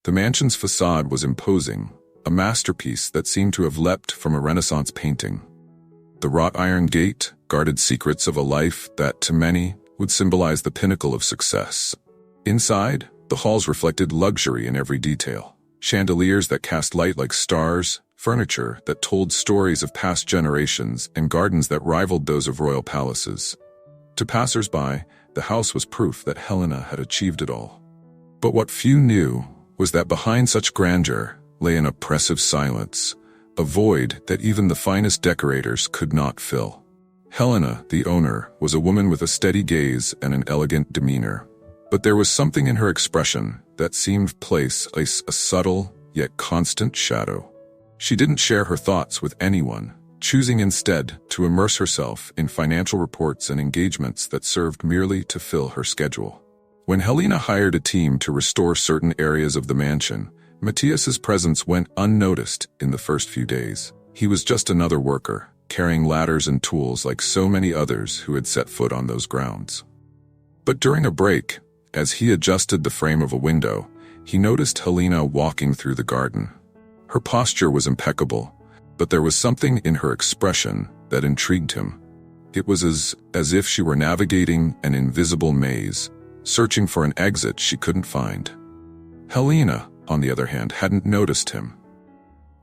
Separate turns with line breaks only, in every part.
The mansion's facade was imposing, a masterpiece that seemed to have leapt from a Renaissance painting. The wrought iron gate guarded secrets of a life that, to many, would symbolize the pinnacle of success. Inside, the halls reflected luxury in every detail. Chandeliers that cast light like stars, furniture that told stories of past generations, and gardens that rivaled those of royal palaces. To passers-by, the house was proof that Helena had achieved it all. But what few knew was that behind such grandeur lay an oppressive silence, a void that even the finest decorators could not fill. Helena, the owner, was a woman with a steady gaze and an elegant demeanor. But there was something in her expression that seemed to place a subtle, yet constant shadow. She didn't share her thoughts with anyone, choosing instead to immerse herself in financial reports and engagements that served merely to fill her schedule. When Helena hired a team to restore certain areas of the mansion, Matthias's presence went unnoticed in the first few days. He was just another worker, carrying ladders and tools like so many others who had set foot on those grounds. But during a break, as he adjusted the frame of a window, he noticed Helena walking through the garden. Her posture was impeccable, but there was something in her expression that intrigued him. It was as if she were navigating an invisible maze, searching for an exit she couldn't find. Helena, on the other hand, hadn't noticed him.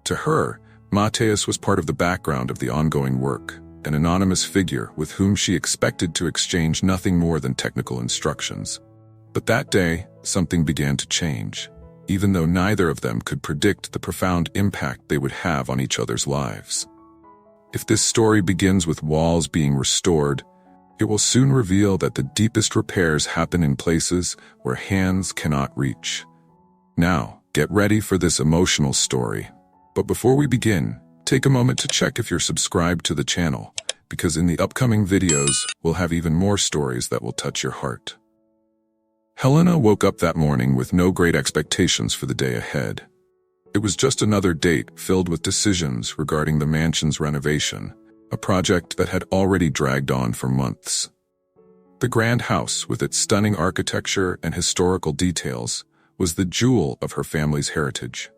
To her, Matthias was part of the background of the ongoing work, an anonymous figure with whom she expected to exchange nothing more than technical instructions. But that day, something began to change, even though neither of them could predict the profound impact they would have on each other's lives. If this story begins with walls being restored, it will soon reveal that the deepest repairs happen in places where hands cannot reach. Now, get ready for this emotional story. But before we begin, take a moment to check if you're subscribed to the channel, because in the upcoming videos, we'll have even more stories that will touch your heart. Helena woke up that morning with no great expectations for the day ahead. It was just another date filled with decisions regarding the mansion's renovation, a project that had already dragged on for months. The grand house, with its stunning architecture and historical details, was the jewel of her family's heritage.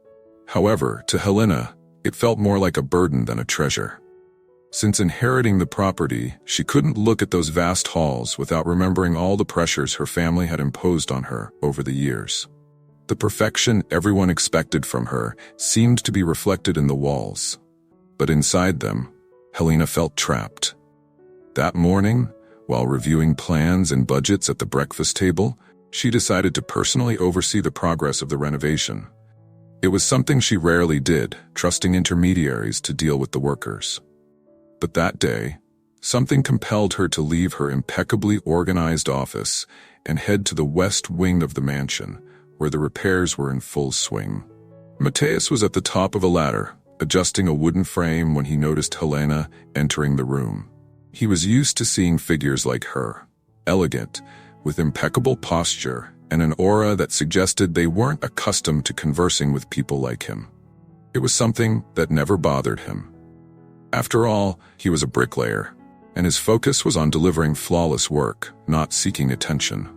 However, to Helena, it felt more like a burden than a treasure. Since inheriting the property, she couldn't look at those vast halls without remembering all the pressures her family had imposed on her over the years. The perfection everyone expected from her seemed to be reflected in the walls. But inside them, Helena felt trapped. That morning, while reviewing plans and budgets at the breakfast table, she decided to personally oversee the progress of the renovation. It was something she rarely did, trusting intermediaries to deal with the workers. But that day, something compelled her to leave her impeccably organized office and head to the west wing of the mansion, where the repairs were in full swing. Matthias was at the top of a ladder, adjusting a wooden frame when he noticed Helena entering the room. He was used to seeing figures like her, elegant, with impeccable posture and an aura that suggested they weren't accustomed to conversing with people like him. It was something that never bothered him. After all, he was a bricklayer, and his focus was on delivering flawless work, not seeking attention.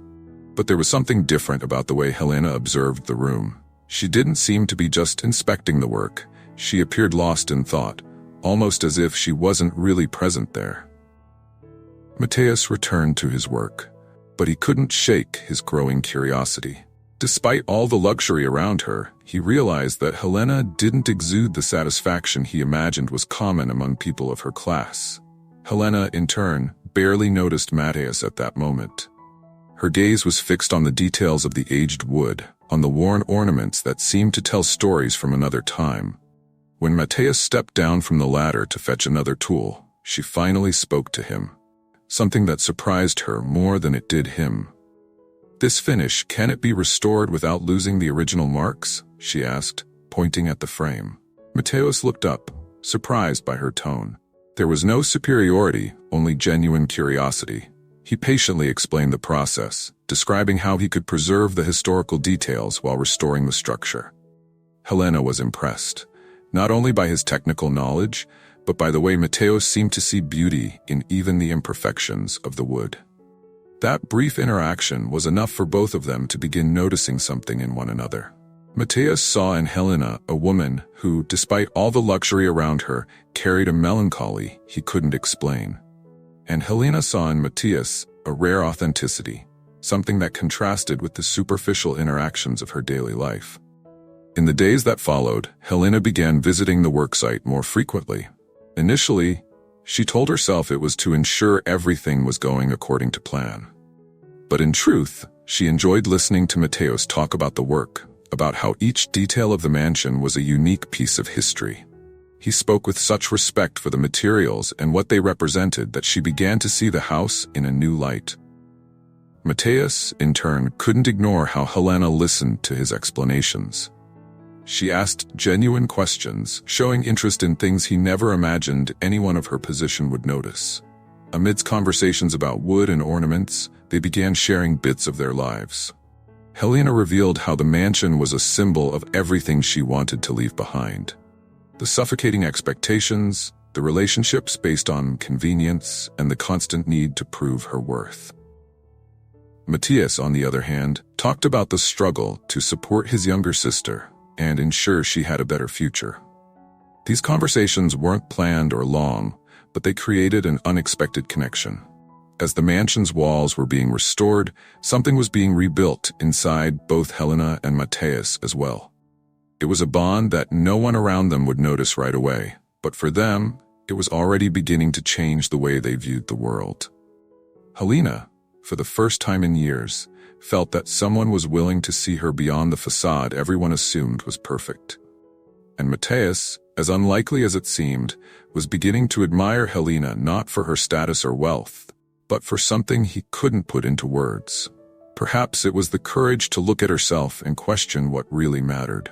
But there was something different about the way Helena observed the room. She didn't seem to be just inspecting the work. She appeared lost in thought, almost as if she wasn't really present there. Matthias returned to his work, but he couldn't shake his growing curiosity. Despite all the luxury around her, he realized that Helena didn't exude the satisfaction he imagined was common among people of her class. Helena, in turn, barely noticed Matthias at that moment. Her gaze was fixed on the details of the aged wood, on the worn ornaments that seemed to tell stories from another time. When Matthias stepped down from the ladder to fetch another tool, she finally spoke to him, something that surprised her more than it did him. "This finish, can it be restored without losing the original marks?" she asked, pointing at the frame. Matthias looked up, surprised by her tone. There was no superiority, only genuine curiosity. He patiently explained the process, describing how he could preserve the historical details while restoring the structure. Helena was impressed, not only by his technical knowledge, but by the way Matthias seemed to see beauty in even the imperfections of the wood. That brief interaction was enough for both of them to begin noticing something in one another. Mateus saw in Helena a woman who, despite all the luxury around her, carried a melancholy he couldn't explain. And Helena saw in Mateus a rare authenticity, something that contrasted with the superficial interactions of her daily life. In the days that followed, Helena began visiting the worksite more frequently. Initially, she told herself it was to ensure everything was going according to plan. But in truth, she enjoyed listening to Mateus talk about the work, about how each detail of the mansion was a unique piece of history. He spoke with such respect for the materials and what they represented that she began to see the house in a new light. Mateus, in turn, couldn't ignore how Helena listened to his explanations. She asked genuine questions, showing interest in things he never imagined anyone of her position would notice. Amidst conversations about wood and ornaments, they began sharing bits of their lives. Helena revealed how the mansion was a symbol of everything she wanted to leave behind. The suffocating expectations, the relationships based on convenience, and the constant need to prove her worth. Mateus, on the other hand, talked about the struggle to support his younger sister and ensure she had a better future. These conversations weren't planned or long, but they created an unexpected connection. As the mansion's walls were being restored, something was being rebuilt inside both Helena and Mateus as well. It was a bond that no one around them would notice right away, but for them, it was already beginning to change the way they viewed the world. Helena, for the first time in years, felt that someone was willing to see her beyond the facade everyone assumed was perfect. And Mateus, as unlikely as it seemed, was beginning to admire Helena not for her status or wealth, but for something he couldn't put into words. Perhaps it was the courage to look at herself and question what really mattered.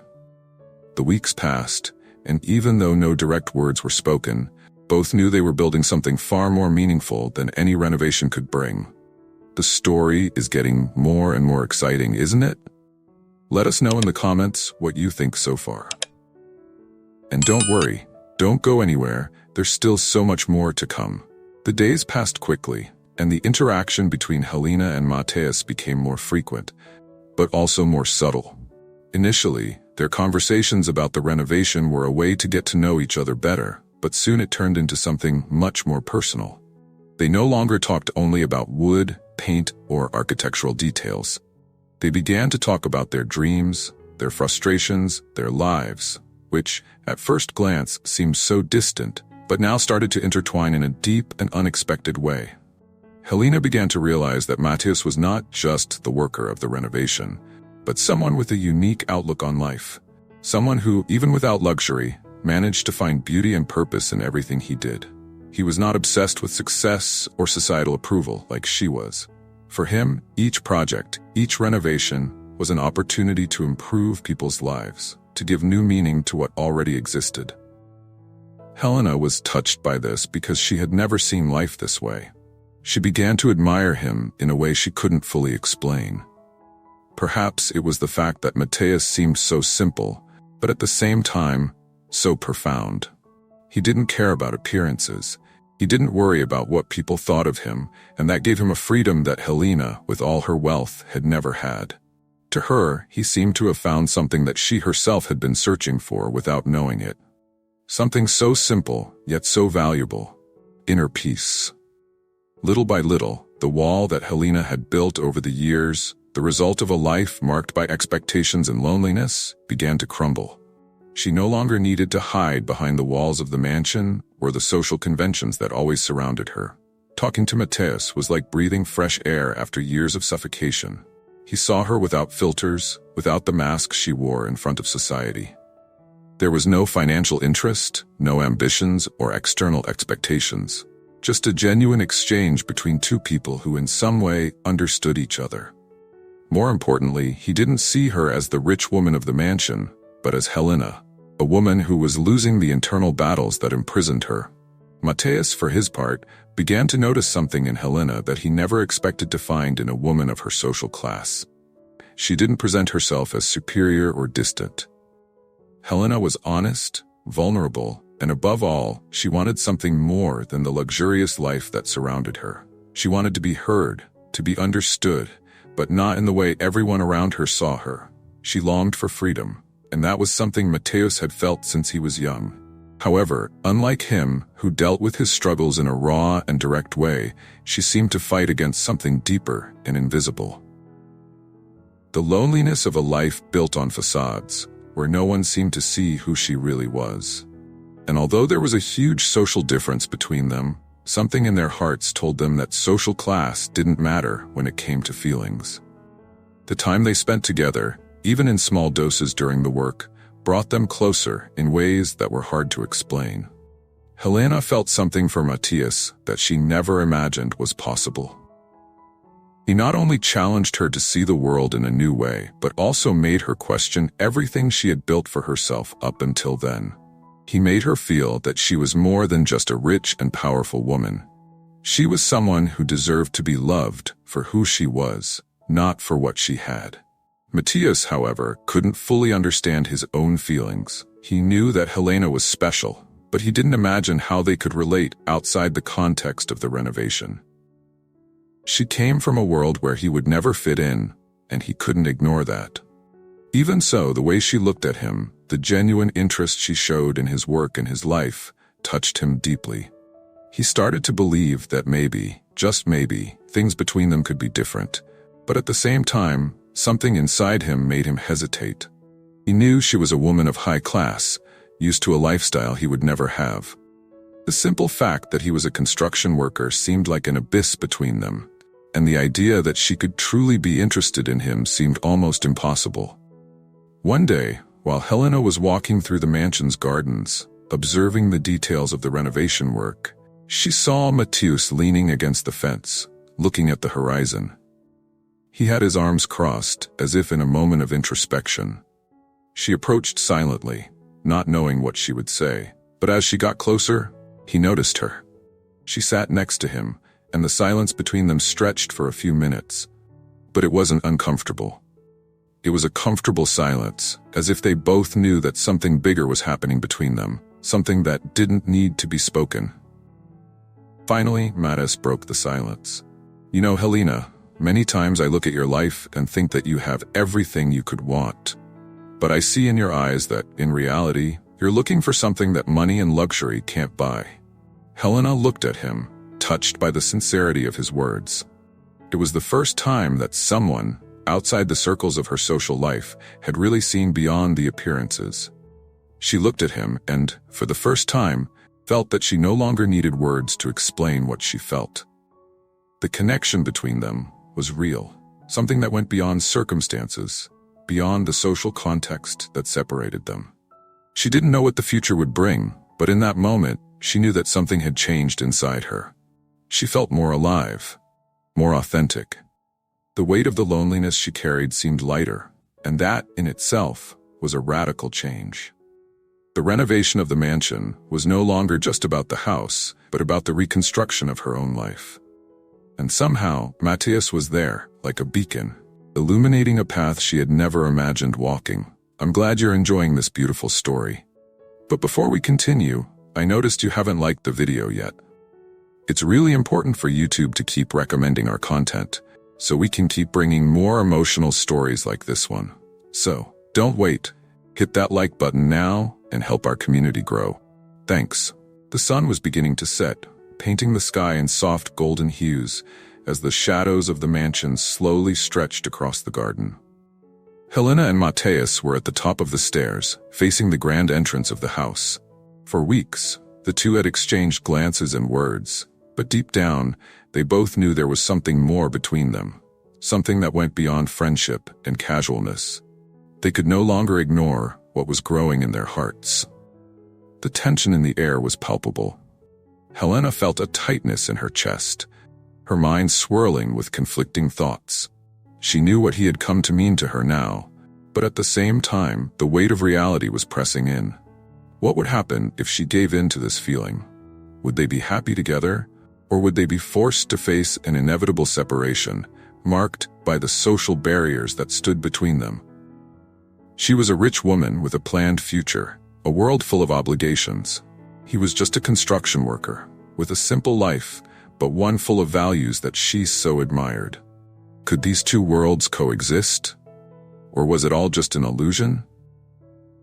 The weeks passed, and even though no direct words were spoken, both knew they were building something far more meaningful than any renovation could bring. The story is getting more and more exciting, isn't it? Let us know in the comments what you think so far. And don't worry, don't go anywhere, there's still so much more to come. The days passed quickly, and the interaction between Helena and Mateus became more frequent, but also more subtle. Initially, their conversations about the renovation were a way to get to know each other better, but soon it turned into something much more personal. They no longer talked only about wood, paint, or architectural details. They began to talk about their dreams, their frustrations, their lives, which, at first glance, seemed so distant, but now started to intertwine in a deep and unexpected way. Helena began to realize that Mateus was not just the worker of the renovation, but someone with a unique outlook on life. Someone who, even without luxury, managed to find beauty and purpose in everything he did. He was not obsessed with success or societal approval like she was. For him, each project, each renovation, was an opportunity to improve people's lives, to give new meaning to what already existed. Helena was touched by this because she had never seen life this way. She began to admire him in a way she couldn't fully explain. Perhaps it was the fact that Mateus seemed so simple, but at the same time, so profound. He didn't care about appearances. He didn't worry about what people thought of him, and that gave him a freedom that Helena, with all her wealth, had never had. To her, he seemed to have found something that she herself had been searching for without knowing it. Something so simple, yet so valuable. Inner peace. Little by little, the wall that Helena had built over the years, the result of a life marked by expectations and loneliness, began to crumble. She no longer needed to hide behind the walls of the mansion or the social conventions that always surrounded her. Talking to Mateus was like breathing fresh air after years of suffocation. He saw her without filters, without the mask she wore in front of society. There was no financial interest, no ambitions or external expectations. Just a genuine exchange between two people who in some way understood each other. More importantly, he didn't see her as the rich woman of the mansion, but as Helena, a woman who was losing the internal battles that imprisoned her. Mateus, for his part, began to notice something in Helena that he never expected to find in a woman of her social class. She didn't present herself as superior or distant. Helena was honest, vulnerable, and above all, she wanted something more than the luxurious life that surrounded her. She wanted to be heard, to be understood, but not in the way everyone around her saw her. She longed for freedom, and that was something Mateus had felt since he was young. However, unlike him, who dealt with his struggles in a raw and direct way, she seemed to fight against something deeper and invisible. The loneliness of a life built on facades, where no one seemed to see who she really was. And although there was a huge social difference between them, something in their hearts told them that social class didn't matter when it came to feelings. The time they spent together, even in small doses during the work, brought them closer in ways that were hard to explain. Helena felt something for Mateus that she never imagined was possible. He not only challenged her to see the world in a new way, but also made her question everything she had built for herself up until then. He made her feel that she was more than just a rich and powerful woman. She was someone who deserved to be loved for who she was, not for what she had. Mateus, however, couldn't fully understand his own feelings. He knew that Helena was special, but he didn't imagine how they could relate outside the context of the renovation. She came from a world where he would never fit in, and he couldn't ignore that. Even so, the way she looked at him, the genuine interest she showed in his work and his life, touched him deeply. He started to believe that maybe, just maybe, things between them could be different. But at the same time, something inside him made him hesitate. He knew she was a woman of high class, used to a lifestyle he would never have. The simple fact that he was a construction worker seemed like an abyss between them, and the idea that she could truly be interested in him seemed almost impossible. One day, while Helena was walking through the mansion's gardens, observing the details of the renovation work, she saw Mateus leaning against the fence, looking at the horizon. He had his arms crossed, as if in a moment of introspection. She approached silently, not knowing what she would say, but as she got closer, he noticed her. She sat next to him, and the silence between them stretched for a few minutes. But it wasn't uncomfortable. It was a comfortable silence, as if they both knew that something bigger was happening between them, something that didn't need to be spoken. Finally, Mateus broke the silence. "You know, Helena, many times I look at your life and think that you have everything you could want. But I see in your eyes that, in reality, you're looking for something that money and luxury can't buy." Helena looked at him, touched by the sincerity of his words. It was the first time that someone, outside the circles of her social life, had really seen beyond the appearances. She looked at him and, for the first time, felt that she no longer needed words to explain what she felt. The connection between them was real, something that went beyond circumstances, beyond the social context that separated them. She didn't know what the future would bring, but in that moment, she knew that something had changed inside her. She felt more alive, more authentic. The weight of the loneliness she carried seemed lighter, and that, in itself, was a radical change. The renovation of the mansion was no longer just about the house, but about the reconstruction of her own life. And somehow, Mateus was there, like a beacon, illuminating a path she had never imagined walking. I'm glad you're enjoying this beautiful story. But before we continue, I noticed you haven't liked the video yet. It's really important for YouTube to keep recommending our content, so we can keep bringing more emotional stories like this one. So, don't wait. Hit that like button now and help our community grow. Thanks. The sun was beginning to set, painting the sky in soft golden hues as the shadows of the mansion slowly stretched across the garden. Helena and Mateus were at the top of the stairs, facing the grand entrance of the house. For weeks, the two had exchanged glances and words, but deep down, they both knew there was something more between them, something that went beyond friendship and casualness. They could no longer ignore what was growing in their hearts. The tension in the air was palpable. Helena felt a tightness in her chest, her mind swirling with conflicting thoughts. She knew what he had come to mean to her now, but at the same time, the weight of reality was pressing in. What would happen if she gave in to this feeling? Would they be happy together, or would they be forced to face an inevitable separation, marked by the social barriers that stood between them? She was a rich woman with a planned future, a world full of obligations. He was just a construction worker, with a simple life, but one full of values that she so admired. Could these two worlds coexist? Or was it all just an illusion?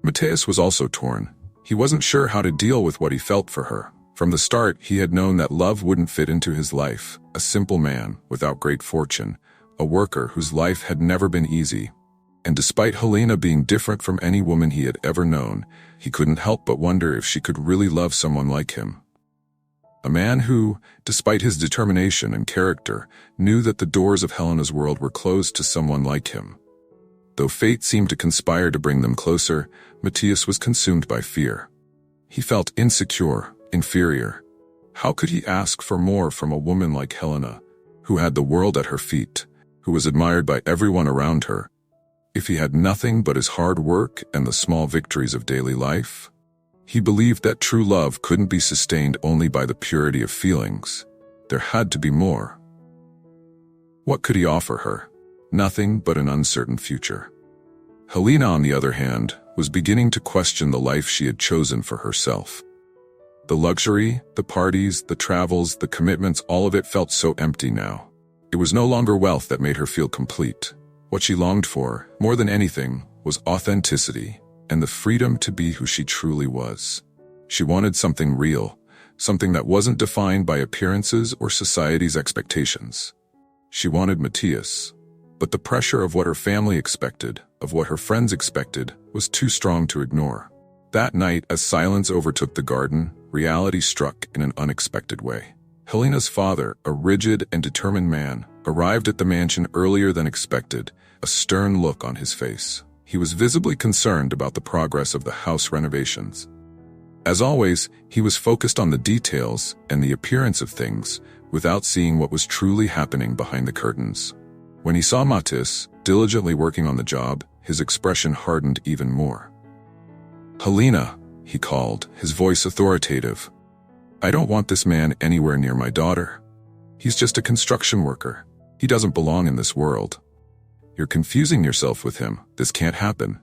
Matthias was also torn. He wasn't sure how to deal with what he felt for her. From the start, he had known that love wouldn't fit into his life, a simple man without great fortune, a worker whose life had never been easy. And despite Helena being different from any woman he had ever known, he couldn't help but wonder if she could really love someone like him. A man who, despite his determination and character, knew that the doors of Helena's world were closed to someone like him. Though fate seemed to conspire to bring them closer, Matthias was consumed by fear. He felt insecure, inferior. How could he ask for more from a woman like Helena, who had the world at her feet, who was admired by everyone around her, if he had nothing but his hard work and the small victories of daily life? He believed that true love couldn't be sustained only by the purity of feelings. There had to be more. What could he offer her? Nothing but an uncertain future. Helena, on the other hand, was beginning to question the life she had chosen for herself. The luxury, the parties, the travels, the commitments, all of it felt so empty now. It was no longer wealth that made her feel complete. What she longed for, more than anything, was authenticity and the freedom to be who she truly was. She wanted something real, something that wasn't defined by appearances or society's expectations. She wanted Matthias, but the pressure of what her family expected, of what her friends expected, was too strong to ignore. That night, as silence overtook the garden, reality struck in an unexpected way. Helena's father, a rigid and determined man, arrived at the mansion earlier than expected, a stern look on his face. He was visibly concerned about the progress of the house renovations. As always, he was focused on the details and the appearance of things, without seeing what was truly happening behind the curtains. When he saw Matthias diligently working on the job, his expression hardened even more. "Helena," he called, his voice authoritative. "I don't want this man anywhere near my daughter. He's just a construction worker. He doesn't belong in this world. You're confusing yourself with him. This can't happen."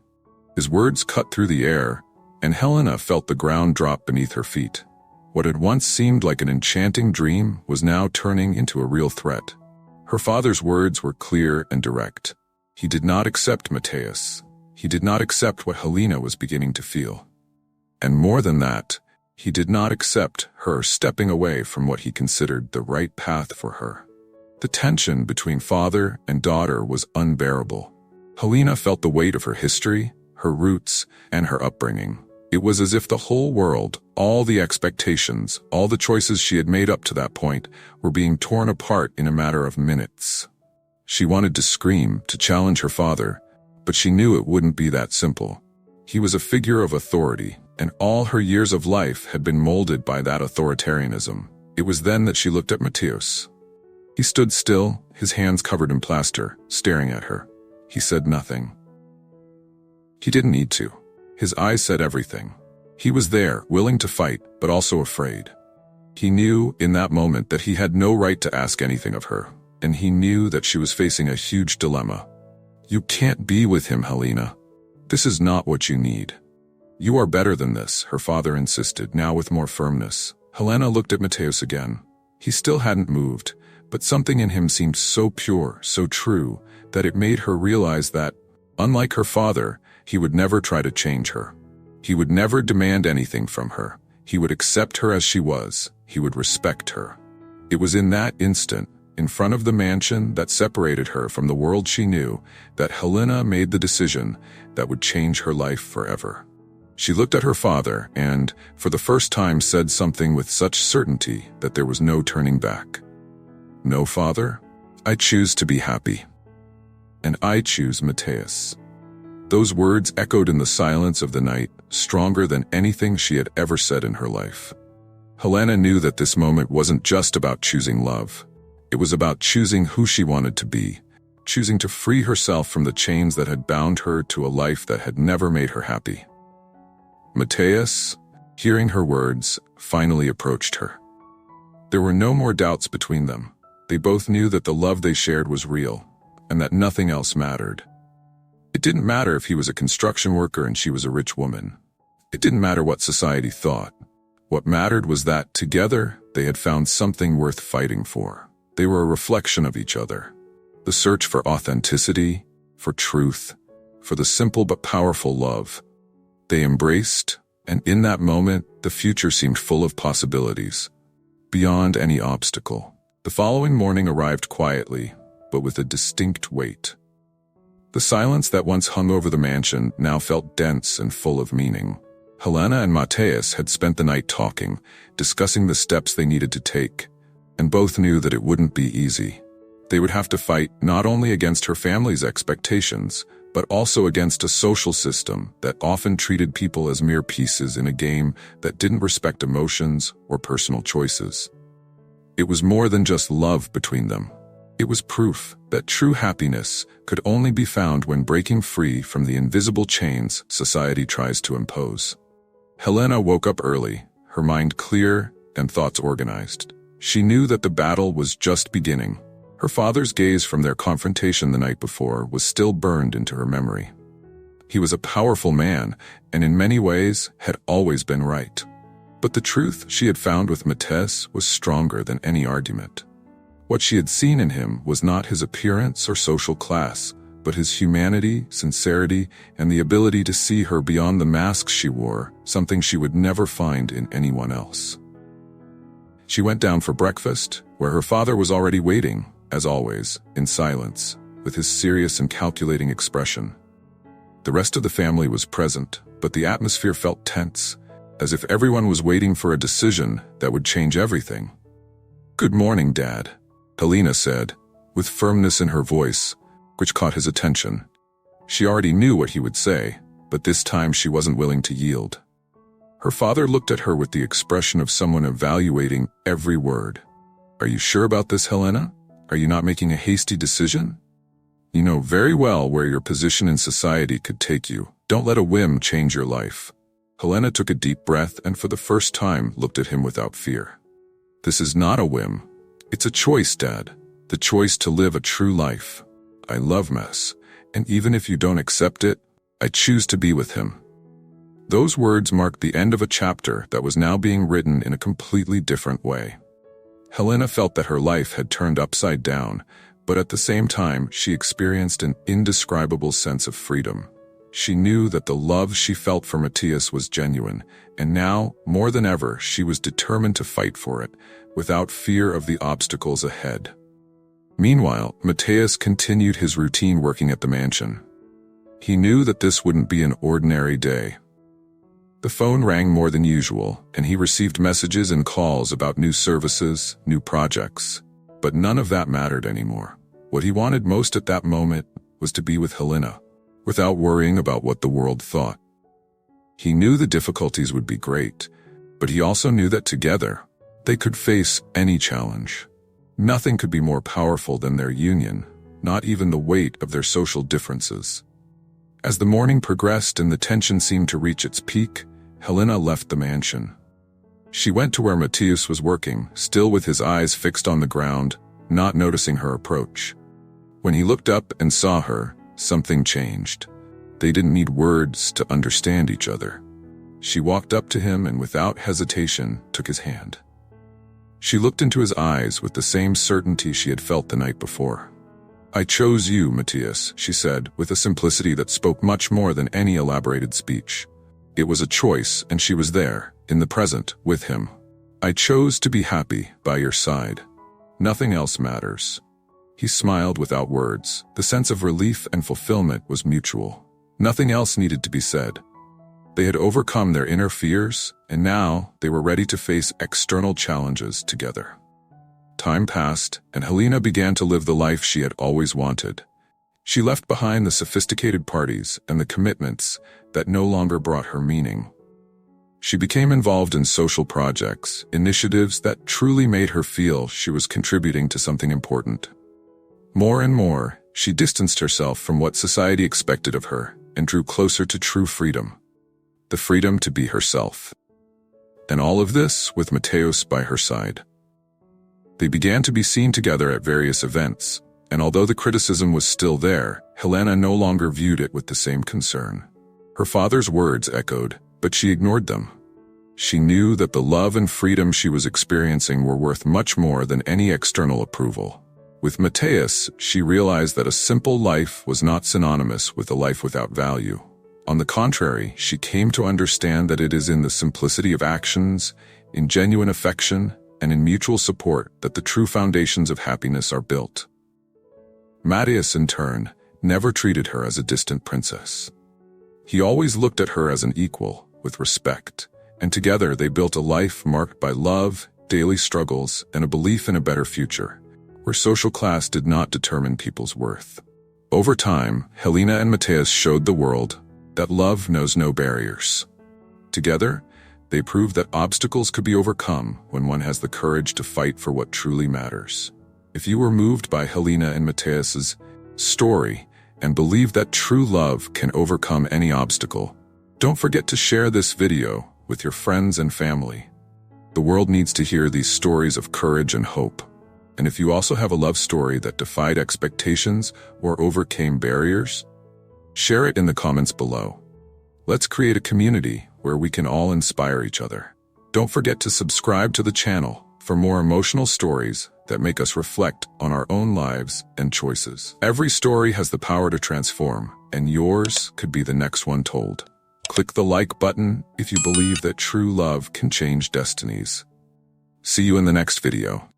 His words cut through the air, and Helena felt the ground drop beneath her feet. What had once seemed like an enchanting dream was now turning into a real threat. Her father's words were clear and direct. He did not accept Matthias. He did not accept what Helena was beginning to feel. And more than that, he did not accept her stepping away from what he considered the right path for her. The tension between father and daughter was unbearable. Helena felt the weight of her history, her roots, and her upbringing. It was as if the whole world, all the expectations, all the choices she had made up to that point, were being torn apart in a matter of minutes. She wanted to scream, to challenge her father, but she knew it wouldn't be that simple. He was a figure of authority, and all her years of life had been molded by that authoritarianism. It was then that she looked at Matthias. He stood still, his hands covered in plaster, staring at her. He said nothing. He didn't need to. His eyes said everything. He was there, willing to fight, but also afraid. He knew, in that moment, that he had no right to ask anything of her, and he knew that she was facing a huge dilemma. "You can't be with him, Helena. This is not what you need. You are better than this," her father insisted, now with more firmness. Helena looked at Matthias again. He still hadn't moved, but something in him seemed so pure, so true, that it made her realize that, unlike her father, he would never try to change her. He would never demand anything from her. He would accept her as she was. He would respect her. It was in that instant, in front of the mansion that separated her from the world she knew, that Helena made the decision that would change her life forever. She looked at her father and, for the first time, said something with such certainty that there was no turning back. "No, father, I choose to be happy. And I choose Matthias." Those words echoed in the silence of the night, stronger than anything she had ever said in her life. Helena knew that this moment wasn't just about choosing love. It was about choosing who she wanted to be, choosing to free herself from the chains that had bound her to a life that had never made her happy. Matthias, hearing her words, finally approached her. There were no more doubts between them. They both knew that the love they shared was real, and that nothing else mattered. It didn't matter if he was a construction worker and she was a rich woman. It didn't matter what society thought. What mattered was that, together, they had found something worth fighting for. They were a reflection of each other. The search for authenticity, for truth, for the simple but powerful love. They embraced, and in that moment, the future seemed full of possibilities, beyond any obstacle. The following morning arrived quietly, but with a distinct weight. The silence that once hung over the mansion now felt dense and full of meaning. Helena and Mateus had spent the night talking, discussing the steps they needed to take, and both knew that it wouldn't be easy. They would have to fight not only against her family's expectations, but also against a social system that often treated people as mere pieces in a game that didn't respect emotions or personal choices. It was more than just love between them. It was proof that true happiness could only be found when breaking free from the invisible chains society tries to impose. Helena woke up early, her mind clear and thoughts organized. She knew that the battle was just beginning. Her father's gaze from their confrontation the night before was still burned into her memory. He was a powerful man, and in many ways had always been right. But the truth she had found with Mateus was stronger than any argument. What she had seen in him was not his appearance or social class, but his humanity, sincerity, and the ability to see her beyond the masks she wore, something she would never find in anyone else. She went down for breakfast, where her father was already waiting, as always, in silence, with his serious and calculating expression. The rest of the family was present, but the atmosphere felt tense, as if everyone was waiting for a decision that would change everything. "Good morning, Dad," Helena said, with firmness in her voice, which caught his attention. She already knew what he would say, but this time she wasn't willing to yield. Her father looked at her with the expression of someone evaluating every word. "Are you sure about this, Helena? Are you not making a hasty decision? You know very well where your position in society could take you. Don't let a whim change your life." Helena took a deep breath and for the first time looked at him without fear. "This is not a whim. It's a choice, Dad. The choice to live a true life. I love Mess, and even if you don't accept it, I choose to be with him." Those words marked the end of a chapter that was now being written in a completely different way. Helena felt that her life had turned upside down, but at the same time she experienced an indescribable sense of freedom. She knew that the love she felt for Mateus was genuine, and now, more than ever, she was determined to fight for it, without fear of the obstacles ahead. Meanwhile, Mateus continued his routine working at the mansion. He knew that this wouldn't be an ordinary day. The phone rang more than usual, and he received messages and calls about new services, new projects. But none of that mattered anymore. What he wanted most at that moment was to be with Helena, without worrying about what the world thought. He knew the difficulties would be great, but he also knew that together, they could face any challenge. Nothing could be more powerful than their union, not even the weight of their social differences. As the morning progressed and the tension seemed to reach its peak, Helena left the mansion. She went to where Mateus was working, still with his eyes fixed on the ground, not noticing her approach. When he looked up and saw her, something changed. They didn't need words to understand each other. She walked up to him and without hesitation took his hand. She looked into his eyes with the same certainty she had felt the night before. "I chose you, Mateus," she said, with a simplicity that spoke much more than any elaborated speech. It was a choice, and she was there, in the present, with him. "I chose to be happy by your side. Nothing else matters." He smiled without words. The sense of relief and fulfillment was mutual. Nothing else needed to be said. They had overcome their inner fears, and now they were ready to face external challenges together. Time passed, and Helena began to live the life she had always wanted. She left behind the sophisticated parties and the commitments that no longer brought her meaning. She became involved in social projects, initiatives that truly made her feel she was contributing to something important. More and more, she distanced herself from what society expected of her and drew closer to true freedom. The freedom to be herself. And all of this with Mateus by her side. They began to be seen together at various events, and although the criticism was still there, Helena no longer viewed it with the same concern. Her father's words echoed, but she ignored them. She knew that the love and freedom she was experiencing were worth much more than any external approval. With Mateus, she realized that a simple life was not synonymous with a life without value. On the contrary, she came to understand that it is in the simplicity of actions, in genuine affection, and in mutual support that the true foundations of happiness are built. Mateus, in turn, never treated her as a distant princess. He always looked at her as an equal, with respect, and together they built a life marked by love, daily struggles, and a belief in a better future, where social class did not determine people's worth. Over time, Helena and Mateus showed the world that love knows no barriers. Together, they proved that obstacles could be overcome when one has the courage to fight for what truly matters. If you were moved by Helena and Mateus's story and believe that true love can overcome any obstacle, don't forget to share this video with your friends and family. The world needs to hear these stories of courage and hope. And if you also have a love story that defied expectations or overcame barriers, share it in the comments below. Let's create a community where we can all inspire each other. Don't forget to subscribe to the channel for more emotional stories that make us reflect on our own lives and choices. Every story has the power to transform, and yours could be the next one told. Click the like button if you believe that true love can change destinies. See you in the next video.